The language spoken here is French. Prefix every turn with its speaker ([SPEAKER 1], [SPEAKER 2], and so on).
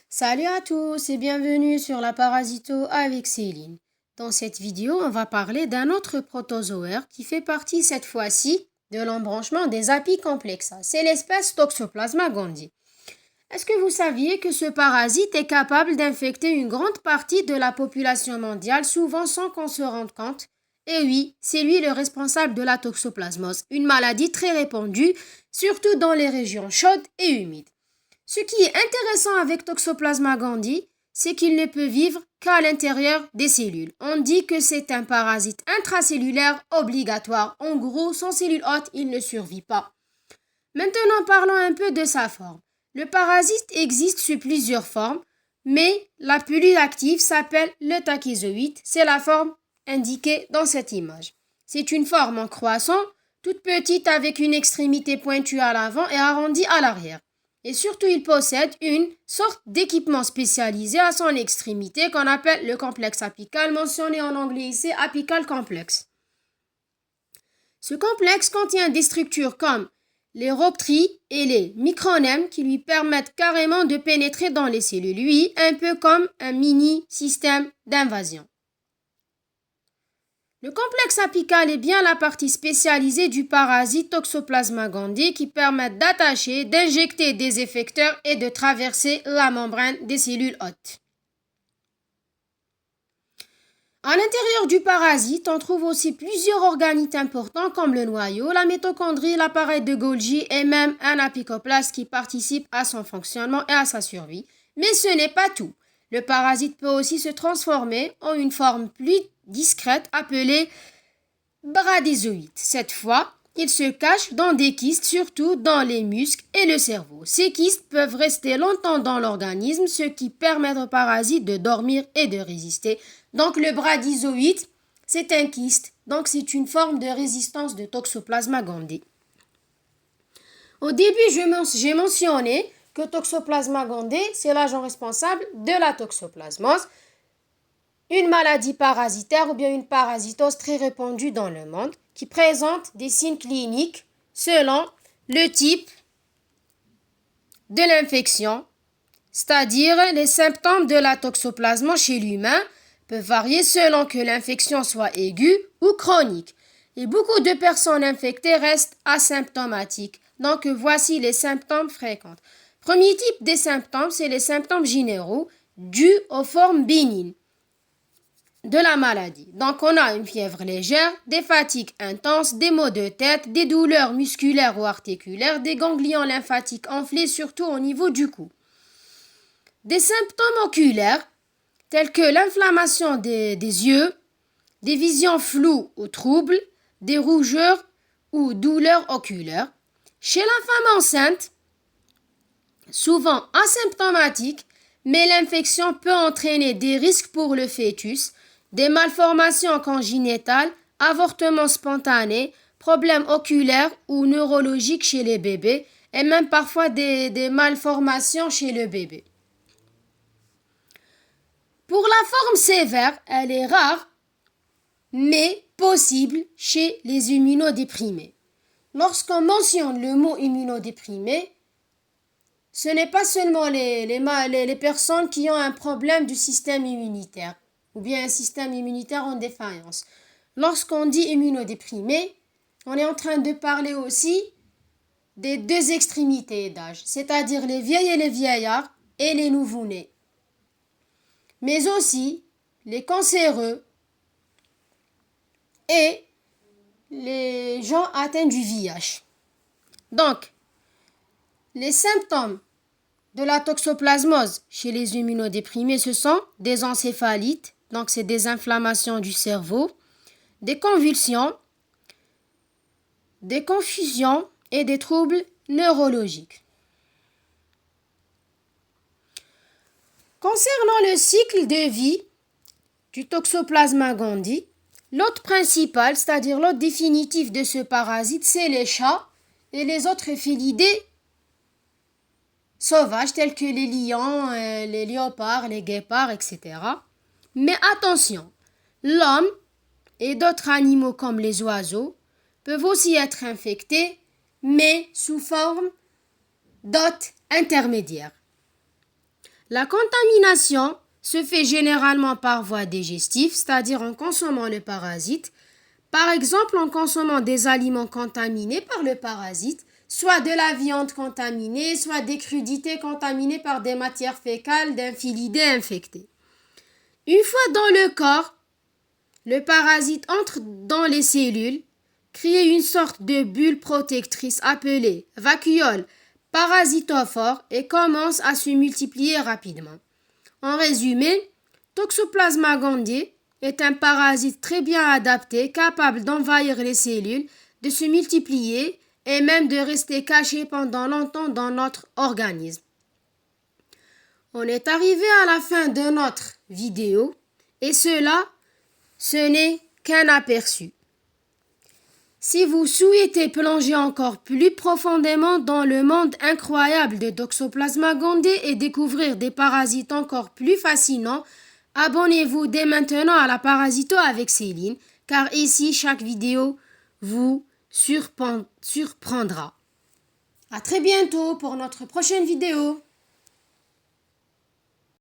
[SPEAKER 1] Salut à tous et bienvenue sur la Parasito avec Céline. Dans cette vidéo, on va parler d'un autre protozoaire qui fait partie cette fois-ci de l'embranchement des Apicomplexes. C'est l'espèce Toxoplasma gondii. Est-ce que vous saviez que ce parasite est capable d'infecter une grande partie de la population mondiale, souvent sans qu'on se rende compte? Et oui, c'est lui le responsable de la toxoplasmose, une maladie très répandue, surtout dans les régions chaudes et humides. Ce qui est intéressant avec Toxoplasma gondii, c'est qu'il ne peut vivre qu'à l'intérieur des cellules. On dit que c'est un parasite intracellulaire obligatoire. En gros, sans cellules hôtes, il ne survit pas. Maintenant, parlons un peu de sa forme. Le parasite existe sous plusieurs formes, mais la plus active s'appelle le tachyzoïde. C'est la forme indiquée dans cette image. C'est une forme en croissant, toute petite avec une extrémité pointue à l'avant et arrondie à l'arrière. Et surtout, il possède une sorte d'équipement spécialisé à son extrémité qu'on appelle le complexe apical, mentionné en anglais ici apical complex. Ce complexe contient des structures comme les rhoptries et les micronèmes qui lui permettent carrément de pénétrer dans les cellules, lui, un peu comme un mini système d'invasion. Le complexe apical est bien la partie spécialisée du parasite Toxoplasma gondii qui permet d'attacher, d'injecter des effecteurs et de traverser la membrane des cellules hôtes. À l'intérieur du parasite, on trouve aussi plusieurs organites importants comme le noyau, la mitochondrie, l'appareil de Golgi et même un apicoplasme qui participe à son fonctionnement et à sa survie. Mais ce n'est pas tout. Le parasite peut aussi se transformer en une forme plus discrète appelée bradyzoïde. Cette fois, il se cache dans des kystes, surtout dans les muscles et le cerveau. Ces kystes peuvent rester longtemps dans l'organisme, ce qui permet au parasite de dormir et de résister. Donc le bradyzoïde, c'est un kyste, donc c'est une forme de résistance de Toxoplasma gondii. Au début, j'ai mentionné que Toxoplasma gondii, c'est l'agent responsable de la toxoplasmose, une maladie parasitaire ou bien une parasitose très répandue dans le monde qui présente des signes cliniques selon le type de l'infection, c'est-à-dire les symptômes de la toxoplasmose chez l'humain peuvent varier selon que l'infection soit aiguë ou chronique. Et beaucoup de personnes infectées restent asymptomatiques. Donc voici les symptômes fréquents. Premier type des symptômes, c'est les symptômes généraux dus aux formes bénignes de la maladie. Donc, on a une fièvre légère, des fatigues intenses, des maux de tête, des douleurs musculaires ou articulaires, des ganglions lymphatiques enflés, surtout au niveau du cou. Des symptômes oculaires, tels que l'inflammation des yeux, des visions floues ou troubles, des rougeurs ou douleurs oculaires. Chez la femme enceinte, souvent asymptomatique, mais l'infection peut entraîner des risques pour le fœtus, des malformations congénitales, avortements spontanés, problèmes oculaires ou neurologiques chez les bébés et même parfois des malformations chez le bébé. Pour la forme sévère, elle est rare, mais possible chez les immunodéprimés. Lorsqu'on mentionne le mot immunodéprimé, ce n'est pas seulement les personnes qui ont un problème du système immunitaire ou bien un système immunitaire en défaillance. Lorsqu'on dit immunodéprimé, on est en train de parler aussi des deux extrémités d'âge, c'est-à-dire les vieilles et les vieillards et les nouveau-nés, mais aussi les cancéreux et les gens atteints du VIH. Donc, les symptômes de la toxoplasmose chez les immunodéprimés, ce sont des encéphalites, donc c'est des inflammations du cerveau, des convulsions, des confusions et des troubles neurologiques. Concernant le cycle de vie du Toxoplasma gondii, l'hôte principal, c'est-à-dire l'hôte définitif de ce parasite, c'est les chats et les autres félidés sauvages tels que les lions, les léopards, les guépards, etc. Mais attention, l'homme et d'autres animaux comme les oiseaux peuvent aussi être infectés, mais sous forme d'hôtes intermédiaires. La contamination se fait généralement par voie digestive, c'est-à-dire en consommant le parasite. Par exemple, en consommant des aliments contaminés par le parasite, soit de la viande contaminée, soit des crudités contaminées par des matières fécales d'infilidés infectés. Une fois dans le corps, le parasite entre dans les cellules, crée une sorte de bulle protectrice appelée vacuole parasitophore et commence à se multiplier rapidement. En résumé, Toxoplasma gondii est un parasite très bien adapté, capable d'envahir les cellules, de se multiplier et même de rester caché pendant longtemps dans notre organisme. On est arrivé à la fin de notre vidéo et cela, ce n'est qu'un aperçu. Si vous souhaitez plonger encore plus profondément dans le monde incroyable de Toxoplasma gondii et découvrir des parasites encore plus fascinants, abonnez-vous dès maintenant à la Parasito avec Céline, car ici chaque vidéo vous surprendra. À très bientôt pour notre prochaine vidéo.